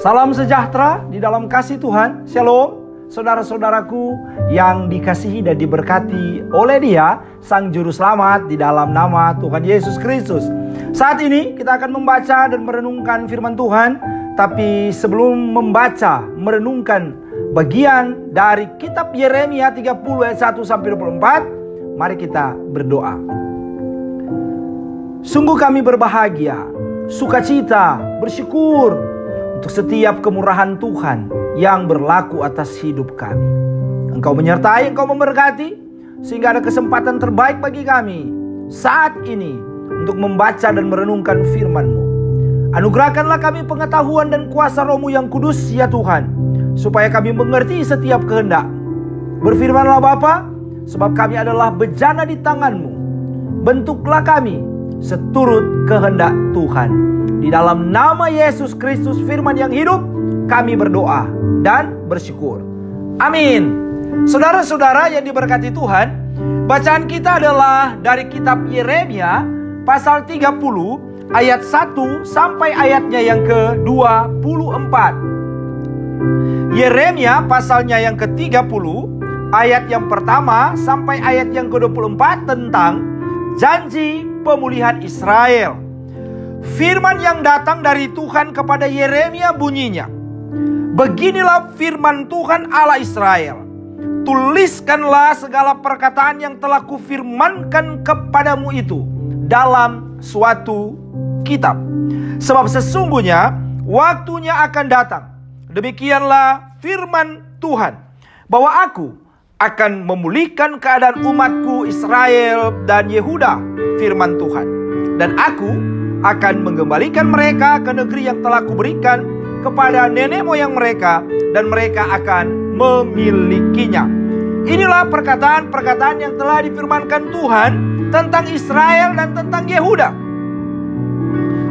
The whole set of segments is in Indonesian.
Salam sejahtera di dalam kasih Tuhan. Shalom, saudara-saudaraku yang dikasihi dan diberkati oleh Dia, Sang Juru Selamat, di dalam nama Tuhan Yesus Kristus. Saat ini kita akan membaca dan merenungkan firman Tuhan. Tapi sebelum membaca, merenungkan bagian dari kitab Yeremia 30 ayat 1-24, mari kita berdoa. Sungguh kami berbahagia, sukacita, bersyukur untuk setiap kemurahan Tuhan yang berlaku atas hidup kami. Engkau menyertai, Engkau memberkati, sehingga ada kesempatan terbaik bagi kami saat ini untuk membaca dan merenungkan firman-Mu. Anugerahkanlah kami pengetahuan dan kuasa Roh-Mu yang kudus, ya Tuhan, supaya kami mengerti setiap kehendak. Berfirmanlah Bapa, sebab kami adalah bejana di tangan-Mu. Bentuklah kami seturut kehendak Tuhan. Di dalam nama Yesus Kristus, firman yang hidup, kami berdoa dan bersyukur. Amin. Saudara-saudara yang diberkati Tuhan, bacaan kita adalah dari kitab Yeremia pasal 30 ayat 1 sampai ayatnya yang ke-24. Yeremia pasalnya yang ke-30 ayat yang pertama sampai ayat yang ke-24 tentang janji pemulihan Israel. Firman yang datang dari Tuhan kepada Yeremia bunyinya, beginilah firman Tuhan Allah Israel, tuliskanlah segala perkataan yang telah kufirmankan kepadamu itu dalam suatu kitab. Sebab sesungguhnya waktunya akan datang, demikianlah firman Tuhan, bahwa aku akan memulihkan keadaan umatku Israel dan Yehuda, firman Tuhan. Dan aku akan mengembalikan mereka ke negeri yang telah kuberikan kepada nenek moyang mereka, dan mereka akan memilikinya. Inilah perkataan-perkataan yang telah difirmankan Tuhan tentang Israel dan tentang Yehuda.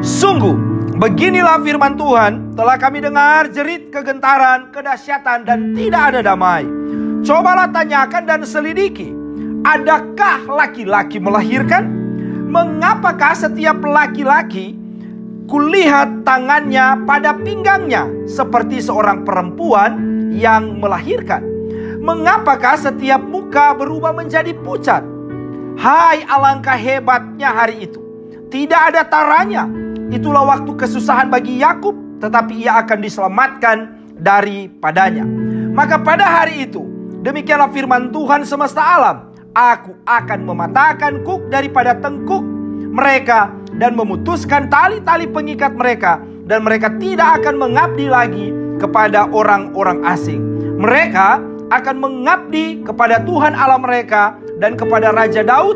Sungguh, beginilah firman Tuhan, telah kami dengar jerit kegentaran, kedahsyatan, dan tidak ada damai. Cobalah tanyakan dan selidiki, adakah laki-laki melahirkan? Mengapakah setiap laki-laki kulihat tangannya pada pinggangnya seperti seorang perempuan yang melahirkan? Mengapakah setiap muka berubah menjadi pucat? Hai, alangkah hebatnya hari itu, tidak ada taranya. Itulah waktu kesusahan bagi Yakub, tetapi ia akan diselamatkan daripadanya. Maka pada hari itu, demikianlah firman Tuhan semesta alam, aku akan mematahkan kuk daripada tengkuk mereka dan memutuskan tali-tali pengikat mereka, dan mereka tidak akan mengabdi lagi kepada orang-orang asing. Mereka akan mengabdi kepada Tuhan Allah mereka dan kepada Raja Daud,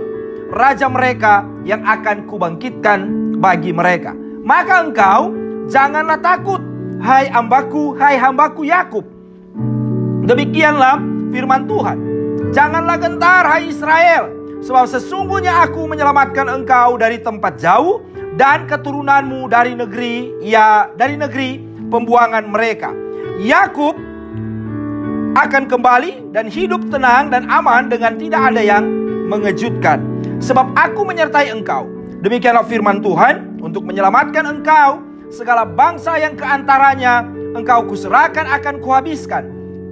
Raja mereka yang akan kubangkitkan bagi mereka. Maka engkau janganlah takut, hai hambaku Yakub. Demikianlah firman Tuhan. Janganlah gentar, hai Israel, sebab sesungguhnya aku menyelamatkan engkau dari tempat jauh dan keturunanmu dari negeri pembuangan mereka. Yakub akan kembali dan hidup tenang dan aman dengan tidak ada yang mengejutkan, sebab aku menyertai engkau. Demikianlah firman Tuhan, untuk menyelamatkan engkau, segala bangsa yang keantaranya engkau kuserahkan akan kuhabiskan.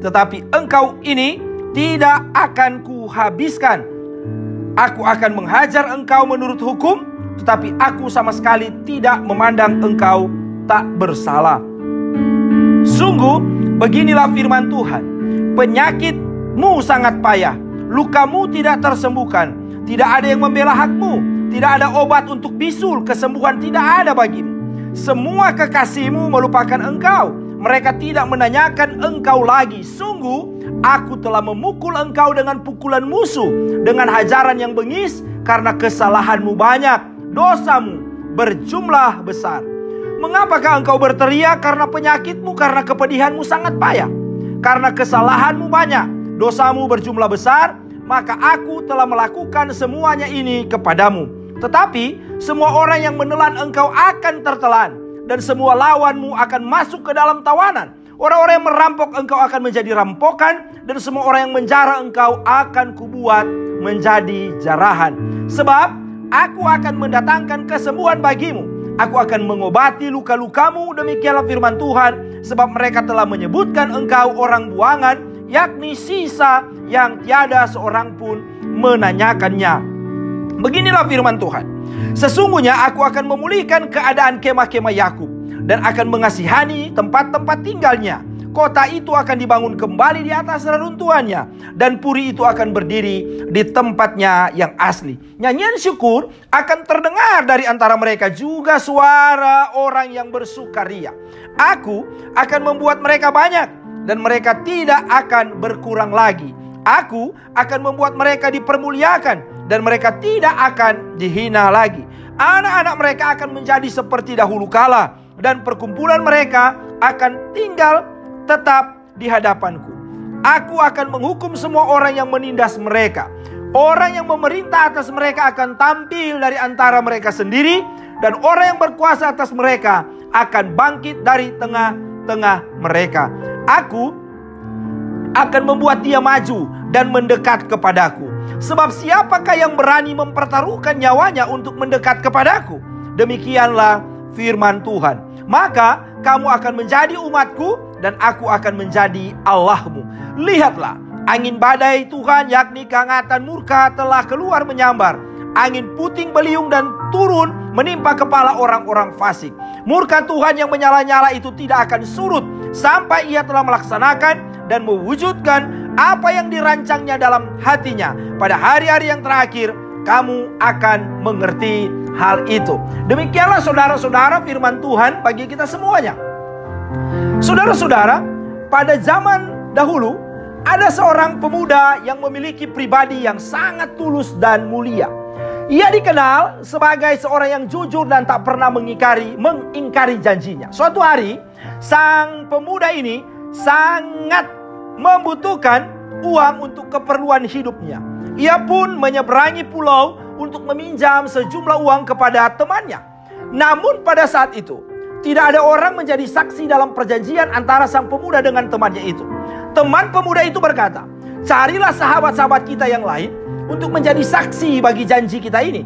Tetapi engkau ini tidak akan kuhabiskan. Aku akan menghajar engkau menurut hukum, tetapi aku sama sekali tidak memandang engkau tak bersalah. Sungguh, beginilah firman Tuhan, penyakitmu sangat payah, lukamu tidak tersembuhkan, tidak ada yang membela hakmu, tidak ada obat untuk bisul, kesembuhan tidak ada bagimu. Semua kekasihmu melupakan engkau, mereka tidak menanyakan engkau lagi. Sungguh, aku telah memukul engkau dengan pukulan musuh, dengan hajaran yang bengis, karena kesalahanmu banyak, dosamu berjumlah besar. Mengapakah engkau berteriak karena penyakitmu, karena kepedihanmu sangat payah? Karena kesalahanmu banyak, dosamu berjumlah besar, maka aku telah melakukan semuanya ini kepadamu. Tetapi semua orang yang menelan engkau akan tertelan, dan semua lawanmu akan masuk ke dalam tawanan. Orang-orang yang merampok engkau akan menjadi rampokan, dan semua orang yang menjara engkau akan kubuat menjadi jarahan. Sebab aku akan mendatangkan kesembuhan bagimu, Aku akan mengobati luka-lukamu, demikianlah firman Tuhan. Sebab mereka telah menyebutkan engkau orang buangan, yakni sisa yang tiada seorang pun menanyakannya. Beginilah firman Tuhan. Sesungguhnya aku akan memulihkan keadaan kemah-kemah Yakub dan akan mengasihani tempat-tempat tinggalnya. Kota itu akan dibangun kembali di atas reruntuhannya, dan puri itu akan berdiri di tempatnya yang asli. Nyanyian syukur akan terdengar dari antara mereka, juga suara orang yang bersukaria. Aku akan membuat mereka banyak, dan mereka tidak akan berkurang lagi. Aku akan membuat mereka dipermuliakan, dan mereka tidak akan dihina lagi. Anak-anak mereka akan menjadi seperti dahulu kala, dan perkumpulan mereka akan tinggal tetap di hadapanku. Aku akan menghukum semua orang yang menindas mereka. Orang yang memerintah atas mereka akan tampil dari antara mereka sendiri, dan orang yang berkuasa atas mereka akan bangkit dari tengah-tengah mereka. Aku akan membuat dia maju dan mendekat kepadaku. Sebab siapakah yang berani mempertaruhkan nyawanya untuk mendekat kepadaku? Demikianlah firman Tuhan. Maka kamu akan menjadi umatku, dan aku akan menjadi Allahmu. Lihatlah, angin badai Tuhan, yakni kehangatan murka, telah keluar menyambar. Angin puting beliung dan turun menimpa kepala orang-orang fasik. Murka Tuhan yang menyala-nyala itu tidak akan surut sampai ia telah melaksanakan dan mewujudkan apa yang dirancangnya dalam hatinya. Pada hari-hari yang terakhir, kamu akan mengerti hal itu. Demikianlah saudara-saudara firman Tuhan bagi kita semuanya. Saudara-saudara, pada zaman dahulu ada seorang pemuda yang memiliki pribadi yang sangat tulus dan mulia. Ia dikenal sebagai seorang yang jujur dan tak pernah mengingkari janjinya. Suatu hari, sang pemuda ini sangat membutuhkan uang untuk keperluan hidupnya. Ia pun menyeberangi pulau untuk meminjam sejumlah uang kepada temannya. Namun pada saat itu, tidak ada orang menjadi saksi dalam perjanjian antara sang pemuda dengan temannya itu. Teman pemuda itu berkata, carilah sahabat-sahabat kita yang lain untuk menjadi saksi bagi janji kita ini.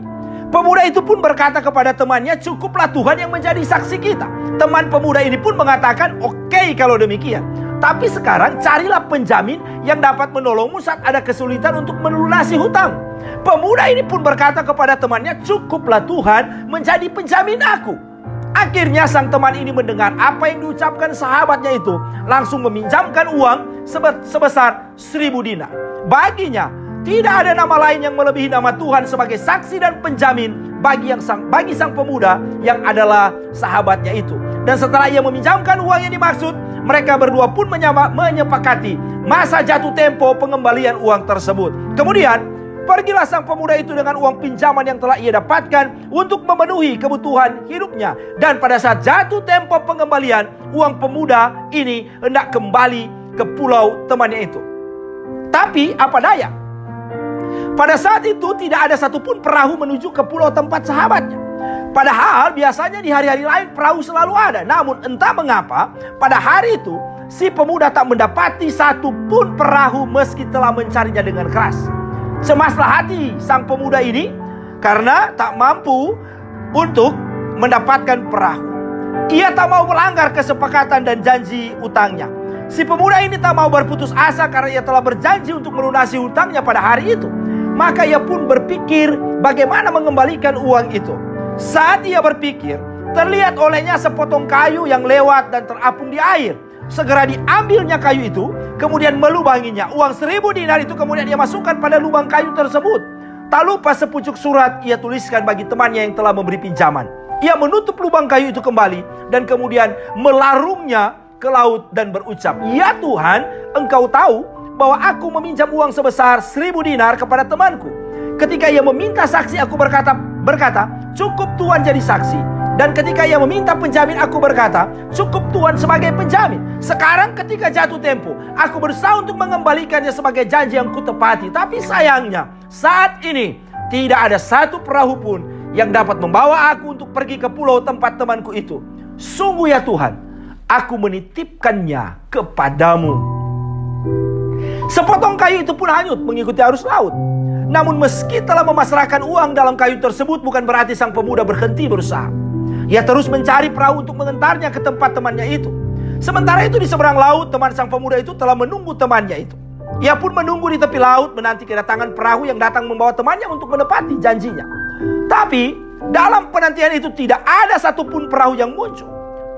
Pemuda itu pun berkata kepada temannya, cukuplah Tuhan yang menjadi saksi kita. Teman pemuda ini pun mengatakan, oke kalau demikian. Tapi sekarang carilah penjamin yang dapat menolongmu saat ada kesulitan untuk melunasi hutang. Pemuda ini pun berkata kepada temannya, cukuplah Tuhan menjadi penjamin aku. Akhirnya sang teman ini mendengar apa yang diucapkan sahabatnya itu, langsung meminjamkan uang sebesar 1000 dinar. Baginya tidak ada nama lain yang melebihi nama Tuhan sebagai saksi dan penjamin bagi sang pemuda yang adalah sahabatnya itu. Dan setelah ia meminjamkan uang yang dimaksud, mereka berdua pun menyepakati masa jatuh tempo pengembalian uang tersebut. Kemudian pergilah sang pemuda itu dengan uang pinjaman yang telah ia dapatkan untuk memenuhi kebutuhan hidupnya. Dan pada saat jatuh tempo pengembalian, uang pemuda ini hendak kembali ke pulau temannya itu. Tapi apa daya, pada saat itu tidak ada satupun perahu menuju ke pulau tempat sahabatnya. Padahal biasanya di hari-hari lain perahu selalu ada. Namun entah mengapa pada hari itu si pemuda tak mendapati satupun perahu meski telah mencarinya dengan keras. Cemaslah hati sang pemuda ini karena tak mampu untuk mendapatkan perahu. Ia tak mau melanggar kesepakatan dan janji utangnya. Si pemuda ini tak mau berputus asa karena ia telah berjanji untuk melunasi hutangnya pada hari itu. Maka ia pun berpikir bagaimana mengembalikan uang itu. Saat ia berpikir, terlihat olehnya sepotong kayu yang lewat dan terapung di air. Segera diambilnya kayu itu, kemudian melubanginya. Uang 1000 dinar itu kemudian ia masukkan pada lubang kayu tersebut. Tak lupa sepucuk surat ia tuliskan bagi temannya yang telah memberi pinjaman. Ia menutup lubang kayu itu kembali dan kemudian melarungnya ke laut dan berucap, ya Tuhan, engkau tahu bahwa aku meminjam uang sebesar 1000 dinar kepada temanku. Ketika ia meminta saksi, aku berkata, cukup Tuhan jadi saksi. Dan ketika ia meminta penjamin, aku berkata, cukup Tuhan sebagai penjamin. Sekarang ketika jatuh tempo, aku berusaha untuk mengembalikannya sebagai janji yang kutepati. Tapi sayangnya, saat ini tidak ada satu perahu pun yang dapat membawa aku untuk pergi ke pulau tempat temanku itu. Sungguh ya Tuhan, aku menitipkannya kepadamu. Sepotong kayu itu pun hanyut mengikuti arus laut. Namun meski telah memasrahkan uang dalam kayu tersebut, bukan berarti sang pemuda berhenti berusaha. Ia terus mencari perahu untuk mengantarnya ke tempat temannya itu. Sementara itu di seberang laut, teman sang pemuda itu telah menunggu temannya itu. Ia pun menunggu di tepi laut, menanti kedatangan perahu yang datang membawa temannya untuk menepati janjinya. Tapi dalam penantian itu tidak ada satupun perahu yang muncul.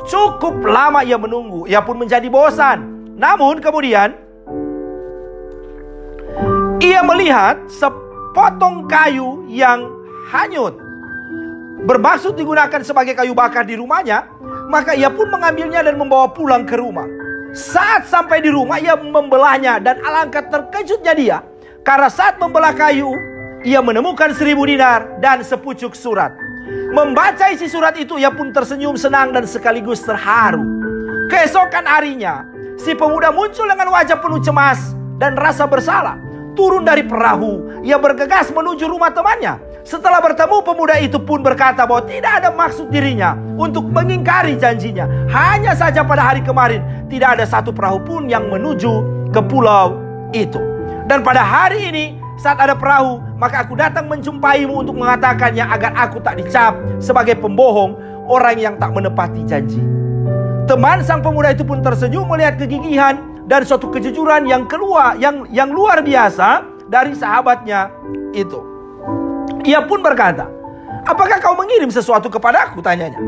Cukup lama ia menunggu, ia pun menjadi bosan. Namun kemudian ia melihat sepotong kayu yang hanyut, bermaksud digunakan sebagai kayu bakar di rumahnya. Maka ia pun mengambilnya dan membawa pulang ke rumah. Saat sampai di rumah, ia membelahnya, dan alangkah terkejutnya dia, karena saat membelah kayu, ia menemukan 1000 dinar dan sepucuk surat. Membaca isi surat itu, ia pun tersenyum senang dan sekaligus terharu. Keesokan harinya, si pemuda muncul dengan wajah penuh cemas dan rasa bersalah. Turun dari perahu, ia bergegas menuju rumah temannya. Setelah bertemu, pemuda itu pun berkata bahwa tidak ada maksud dirinya untuk mengingkari janjinya. Hanya saja pada hari kemarin tidak ada satu perahu pun yang menuju ke pulau itu. Dan pada hari ini saat ada perahu, maka aku datang menjumpaimu untuk mengatakannya, agar aku tak dicap sebagai pembohong, orang yang tak menepati janji. Teman sang pemuda itu pun tersenyum melihat kegigihan dan suatu kejujuran yang luar biasa dari sahabatnya itu. Ia pun berkata, apakah kau mengirim sesuatu kepadaku? Tanyanya.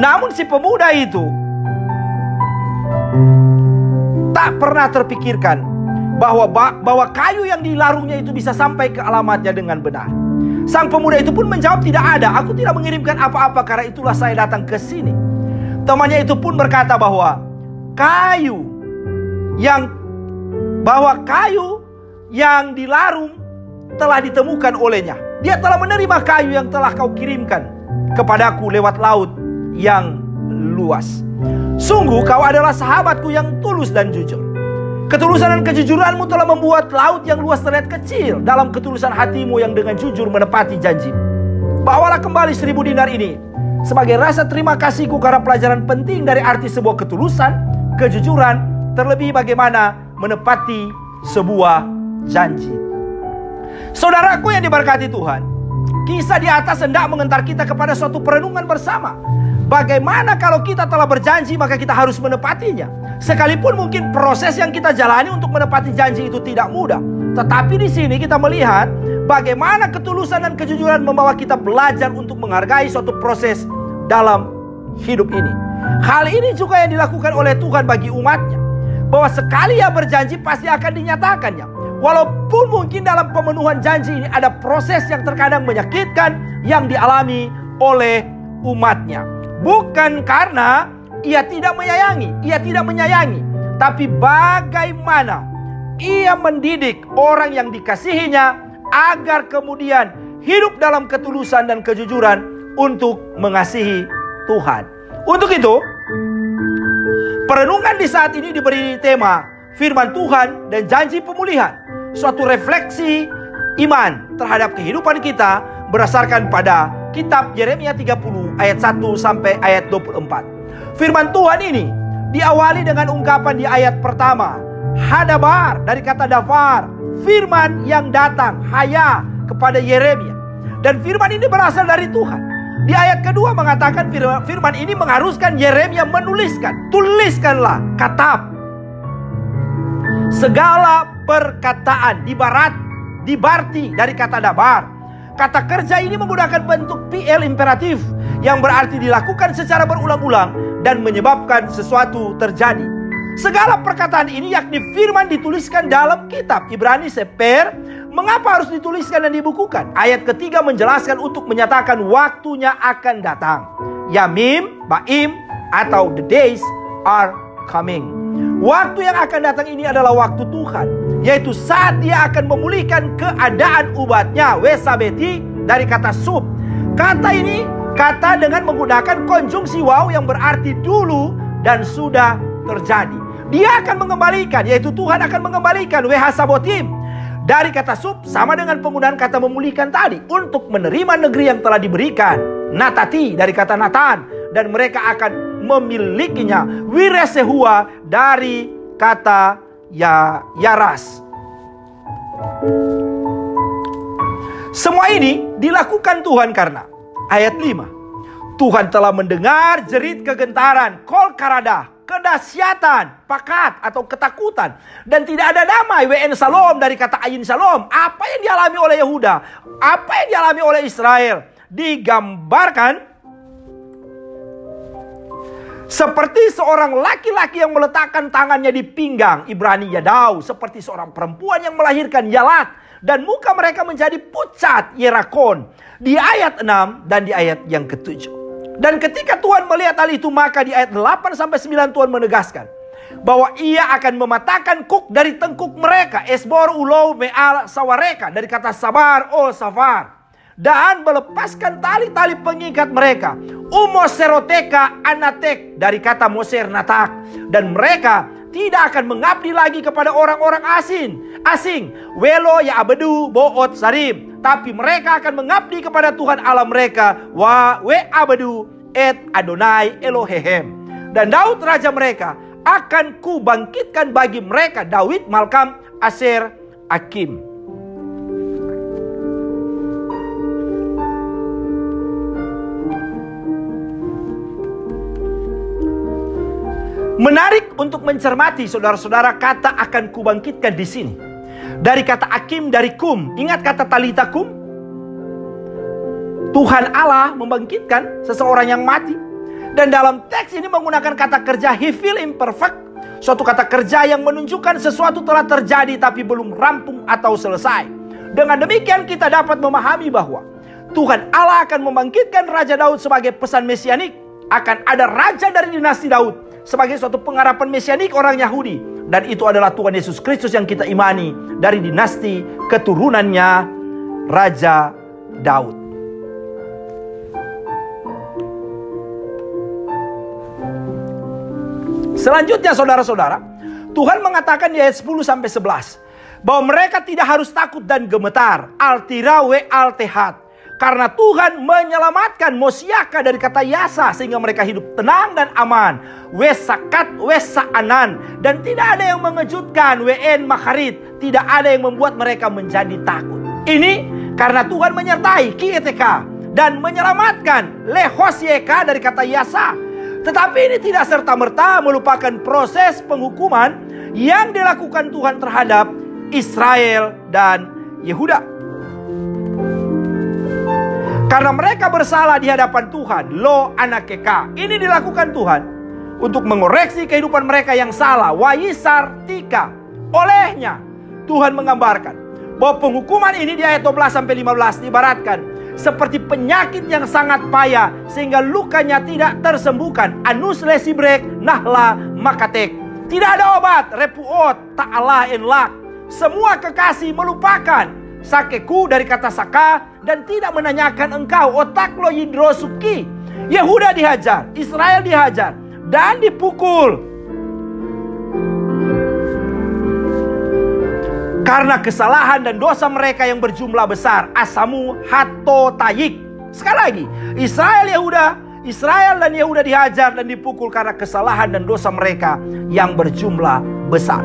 Namun si pemuda itu tak pernah terpikirkan bahwa kayu yang dilarungnya itu bisa sampai ke alamatnya dengan benar. Sang pemuda itu pun menjawab, tidak ada, aku tidak mengirimkan apa-apa, karena itulah saya datang ke sini. Temannya itu pun berkata bahwa kayu yang dilarung telah ditemukan olehnya. Dia telah menerima kayu yang telah kau kirimkan kepadaku lewat laut yang luas. Sungguh kau adalah sahabatku yang tulus dan jujur. Ketulusan dan kejujuranmu telah membuat laut yang luas terlihat kecil dalam ketulusan hatimu yang dengan jujur menepati janji. Bawalah kembali 1000 dinar ini sebagai rasa terima kasihku, karena pelajaran penting dari arti sebuah ketulusan, kejujuran, terlebih bagaimana menepati sebuah janji. Saudaraku yang diberkati Tuhan, kisah di atas hendak mengantar kita kepada suatu perenungan bersama. Bagaimana kalau kita telah berjanji, maka kita harus menepatinya. Sekalipun mungkin proses yang kita jalani untuk menepati janji itu tidak mudah, tetapi di sini kita melihat bagaimana ketulusan dan kejujuran membawa kita belajar untuk menghargai suatu proses dalam hidup ini. Hal ini juga yang dilakukan oleh Tuhan bagi umatnya, bahwa sekali ia berjanji pasti akan dinyatakannya. Walaupun mungkin dalam pemenuhan janji ini ada proses yang terkadang menyakitkan yang dialami oleh umatnya. Bukan karena ia tidak menyayangi, tapi bagaimana ia mendidik orang yang dikasihinya agar kemudian hidup dalam ketulusan dan kejujuran untuk mengasihi Tuhan. Untuk itu, perenungan di saat ini diberi tema firman Tuhan dan janji pemulihan. Suatu refleksi iman terhadap kehidupan kita berdasarkan pada kitab Yeremia 30 ayat 1 sampai ayat 24. Firman Tuhan ini diawali dengan ungkapan di ayat pertama, hadabar, dari kata dafar, firman yang datang, haya, kepada Yeremia. Dan firman ini berasal dari Tuhan. Di ayat kedua mengatakan firman ini mengharuskan Yeremia menuliskan, tuliskanlah, katab, segala perkataan, dibarti dari kata dabar. Kata kerja ini menggunakan bentuk PL imperatif yang berarti dilakukan secara berulang-ulang dan menyebabkan sesuatu terjadi. Segala perkataan ini yakni firman dituliskan dalam kitab Ibrani Seper. Mengapa harus dituliskan dan dibukukan? Ayat ketiga menjelaskan untuk menyatakan waktunya akan datang. Yamim, Baim, atau the days are coming. Waktu yang akan datang ini adalah waktu Tuhan, yaitu saat Dia akan memulihkan keadaan umatnya. Wesabeti dari kata sub. Kata ini kata dengan menggunakan konjungsi waw yang berarti dulu dan sudah terjadi. Dia akan mengembalikan, yaitu Tuhan akan mengembalikan. Wehasabotim dari kata sub sama dengan penggunaan kata memulihkan tadi untuk menerima negeri yang telah diberikan. Natati dari kata natan, dan mereka akan memilikinya. Wiresehua dari kata yaras. Semua ini dilakukan Tuhan karena ayat 5, Tuhan telah mendengar jerit kegentaran, kol karada, kedahsyatan, pakat atau ketakutan. Dan tidak ada damai, WN Salom dari kata ayin Salom. Apa yang dialami oleh Yehuda, apa yang dialami oleh Israel, digambarkan seperti seorang laki-laki yang meletakkan tangannya di pinggang, Ibrani Yadau, seperti seorang perempuan yang melahirkan Yalat, dan muka mereka menjadi pucat, Yerakon, di ayat 6 dan di ayat yang ke-7. Dan ketika Tuhan melihat hal itu, maka di ayat 8-9 Tuhan menegaskan bahwa ia akan mematahkan kuk dari tengkuk mereka, Esbor ulau me'al sawareka, dari kata sabar o safar, dan melepaskan tali-tali pengikat mereka, umoseroteka anatek, dari kata moser natak, dan mereka tidak akan mengabdi lagi kepada orang-orang asing, welo ya abedu boot sarim, tapi mereka akan mengabdi kepada Tuhan Allah mereka, wa we abedu et Adonai Elohehem. Dan Daud raja mereka akan kubangkitkan bagi mereka, Daud Malkam Aser Akim. Menarik untuk mencermati, saudara-saudara, kata akan kubangkitkan di sini. Dari kata akim, dari kum. Ingat kata talita kum? Tuhan Allah membangkitkan seseorang yang mati. Dan dalam teks ini menggunakan kata kerja hifil imperfect. Suatu kata kerja yang menunjukkan sesuatu telah terjadi tapi belum rampung atau selesai. Dengan demikian kita dapat memahami bahwa Tuhan Allah akan membangkitkan Raja Daud sebagai pesan mesianik. Akan ada raja dari dinasti Daud sebagai suatu pengharapan mesianik orang Yahudi. Dan itu adalah Tuhan Yesus Kristus yang kita imani dari dinasti keturunannya Raja Daud. Selanjutnya saudara-saudara, Tuhan mengatakan di ayat 10-11 bahwa mereka tidak harus takut dan gemetar, altira we altehat, karena Tuhan menyelamatkan Mosiaka dari kata yasa, sehingga mereka hidup tenang dan aman. Wesakat wesaanan, dan tidak ada yang mengejutkan, wen makarit, tidak ada yang membuat mereka menjadi takut. Ini karena Tuhan menyertai kieteka dan menyelamatkan lehosyeka dari kata yasa. Tetapi ini tidak serta-merta melupakan proses penghukuman yang dilakukan Tuhan terhadap Israel dan Yehuda. Karena mereka bersalah di hadapan Tuhan, lo anakeka. Ini dilakukan Tuhan untuk mengoreksi kehidupan mereka yang salah. Wayisar tika. Olehnya Tuhan menggambarkan bahwa penghukuman ini di ayat 12-15 diibaratkan seperti penyakit yang sangat payah sehingga lukanya tidak tersembuhkan. Anus lesibrek nahla makatek. Tidak ada obat, repuot ta'ala enlak. Semua kekasih melupakan. Sakeku dari kata saka, dan tidak menanyakan engkau. Otak lo yidrosuki. Yehuda dihajar, Israel dihajar dan dipukul karena kesalahan dan dosa mereka yang berjumlah besar. Asamu hato tayik. Sekali lagi, Israel dan Yehuda dihajar dan dipukul karena kesalahan dan dosa mereka yang berjumlah besar.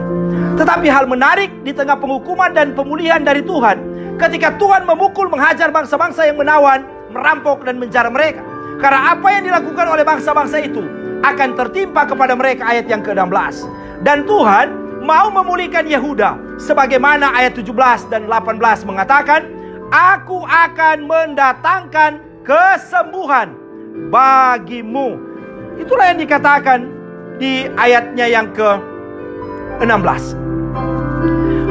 Tetapi hal menarik di tengah penghukuman dan pemulihan dari Tuhan, ketika Tuhan memukul, menghajar bangsa-bangsa yang menawan, merampok dan menjara mereka. Karena apa yang dilakukan oleh bangsa-bangsa itu akan tertimpa kepada mereka, ayat yang ke-16. Dan Tuhan mau memulihkan Yehuda, sebagaimana ayat 17 dan 18 mengatakan, aku akan mendatangkan kesembuhan bagimu. Itulah yang dikatakan di ayatnya yang ke-16.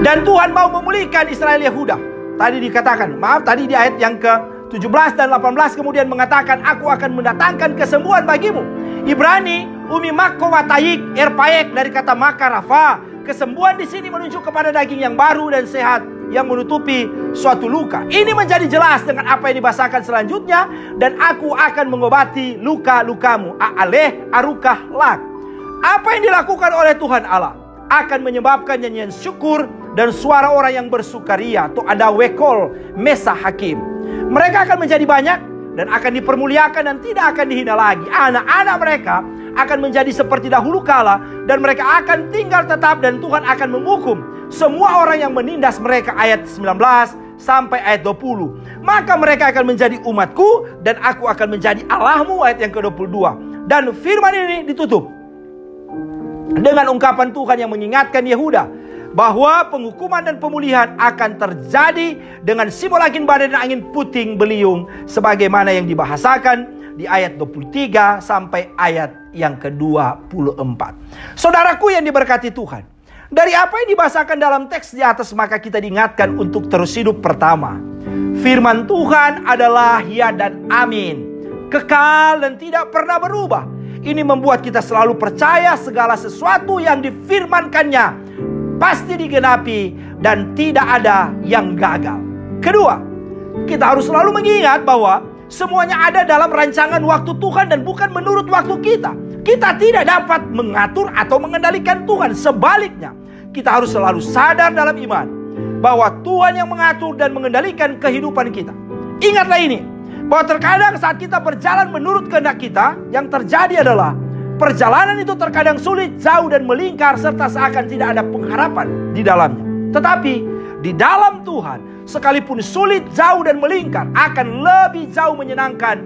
Dan Tuhan mau memulihkan Israel Yehuda. Tadi dikatakan, tadi di ayat yang ke-17 dan 18 kemudian mengatakan, aku akan mendatangkan kesembuhan bagimu. Ibrani umi makko watayik erpaek, dari kata makarafa. Kesembuhan di sini menunjuk kepada daging yang baru dan sehat yang menutupi suatu luka. Ini menjadi jelas dengan apa yang dibahasakan selanjutnya, dan aku akan mengobati luka-lukamu. A'aleh arukah lak. Apa yang dilakukan oleh Tuhan Allah akan menyebabkan nyanyian syukur dan suara orang yang bersukaria. Tuh ada wekol mesa hakim. Mereka akan menjadi banyak dan akan dipermuliakan dan tidak akan dihina lagi. Anak-anak mereka akan menjadi seperti dahulu kala, dan mereka akan tinggal tetap, dan Tuhan akan menghukum semua orang yang menindas mereka. Ayat 19 sampai ayat 20. Maka mereka akan menjadi umatku dan aku akan menjadi Allahmu, ayat yang ke-22. Dan firman ini ditutup dengan ungkapan Tuhan yang mengingatkan Yehuda bahwa penghukuman dan pemulihan akan terjadi dengan simbol angin badai dan angin puting beliung sebagaimana yang dibahasakan di ayat 23 sampai ayat yang ke-24. Saudaraku yang diberkati Tuhan, dari apa yang dibahasakan dalam teks di atas maka kita diingatkan untuk terus hidup. Pertama, firman Tuhan adalah ya dan amin, kekal dan tidak pernah berubah. Ini membuat kita selalu percaya segala sesuatu yang difirmankannya pasti digenapi dan tidak ada yang gagal. Kedua, kita harus selalu mengingat bahwa semuanya ada dalam rancangan waktu Tuhan dan bukan menurut waktu kita. Kita tidak dapat mengatur atau mengendalikan Tuhan. Sebaliknya, kita harus selalu sadar dalam iman bahwa Tuhan yang mengatur dan mengendalikan kehidupan kita. Ingatlah ini, bahwa terkadang saat kita berjalan menurut kehendak kita, yang terjadi adalah perjalanan itu terkadang sulit, jauh dan melingkar serta seakan tidak ada pengharapan di dalamnya. Tetapi di dalam Tuhan, sekalipun sulit, jauh dan melingkar, akan lebih jauh menyenangkan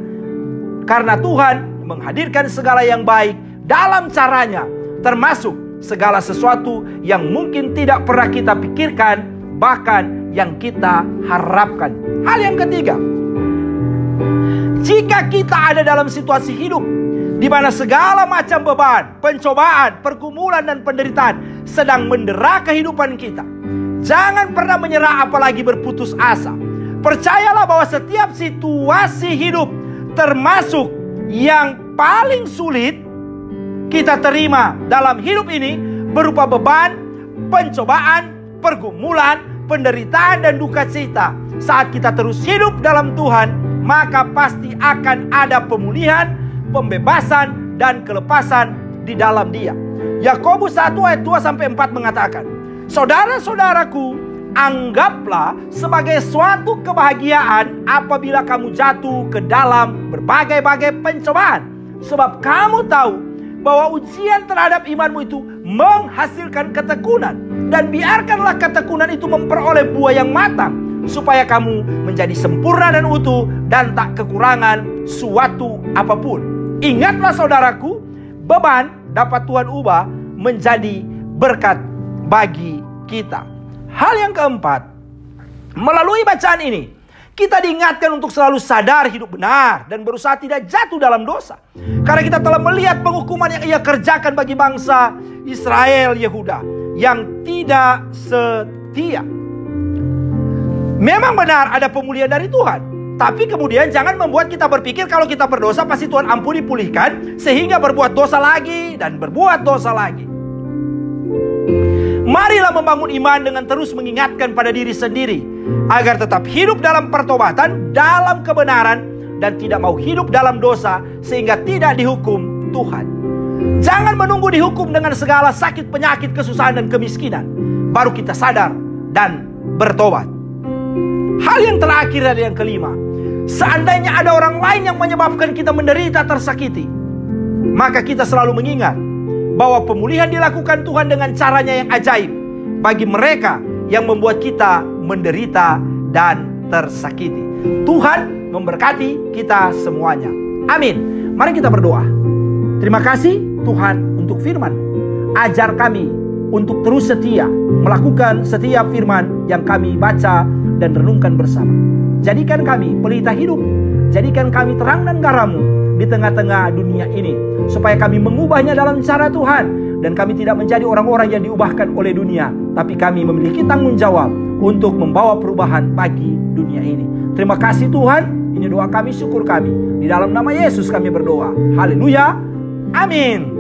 karena Tuhan menghadirkan segala yang baik dalam caranya, termasuk segala sesuatu yang mungkin tidak pernah kita pikirkan, bahkan yang kita harapkan. Hal yang ketiga, jika kita ada dalam situasi hidup di mana segala macam beban, pencobaan, pergumulan dan penderitaan sedang mendera kehidupan kita, jangan pernah menyerah apalagi berputus asa. Percayalah bahwa setiap situasi hidup, termasuk yang paling sulit kita terima dalam hidup ini, berupa beban, pencobaan, pergumulan, penderitaan dan duka cita. Saat kita terus hidup dalam Tuhan, maka pasti akan ada pemulihan, pembebasan dan kelepasan di dalam Dia. Yakobus 1 ayat 2-4 mengatakan, saudara-saudaraku, anggaplah sebagai suatu kebahagiaan apabila kamu jatuh ke dalam berbagai-bagai pencobaan, sebab kamu tahu bahwa ujian terhadap imanmu itu menghasilkan ketekunan, dan biarkanlah ketekunan itu memperoleh buah yang matang, supaya kamu menjadi sempurna dan utuh dan tak kekurangan suatu apapun. Ingatlah saudaraku, beban dapat Tuhan ubah menjadi berkat bagi kita. Hal yang keempat, melalui bacaan ini kita diingatkan untuk selalu sadar hidup benar dan berusaha tidak jatuh dalam dosa. Karena kita telah melihat penghukuman yang Ia kerjakan bagi bangsa Israel Yehuda yang tidak setia. Memang benar ada pemulihan dari Tuhan, tapi kemudian jangan membuat kita berpikir kalau kita berdosa pasti Tuhan ampuni, pulihkan, sehingga berbuat dosa lagi dan berbuat dosa lagi. Marilah membangun iman dengan terus mengingatkan pada diri sendiri agar tetap hidup dalam pertobatan, dalam kebenaran, dan tidak mau hidup dalam dosa sehingga tidak dihukum Tuhan. Jangan menunggu dihukum dengan segala sakit, penyakit, kesusahan, dan kemiskinan baru kita sadar dan bertobat. Hal yang terakhir dan yang kelima, seandainya ada orang lain yang menyebabkan kita menderita, tersakiti, maka kita selalu mengingat bahwa pemulihan dilakukan Tuhan dengan caranya yang ajaib bagi mereka yang membuat kita menderita dan tersakiti. Tuhan memberkati kita semuanya. Amin. Mari kita berdoa. Terima kasih Tuhan untuk firman. Ajar kami untuk terus setia melakukan setiap firman yang kami baca dan renungkan bersama. Jadikan kami pelita hidup, jadikan kami terang dan garam di tengah-tengah dunia ini, supaya kami mengubahnya dalam cara Tuhan, dan kami tidak menjadi orang-orang yang diubahkan oleh dunia, tapi kami memiliki tanggung jawab untuk membawa perubahan bagi dunia ini. Terima kasih Tuhan, ini doa kami, syukur kami, di dalam nama Yesus kami berdoa. Haleluya, amin.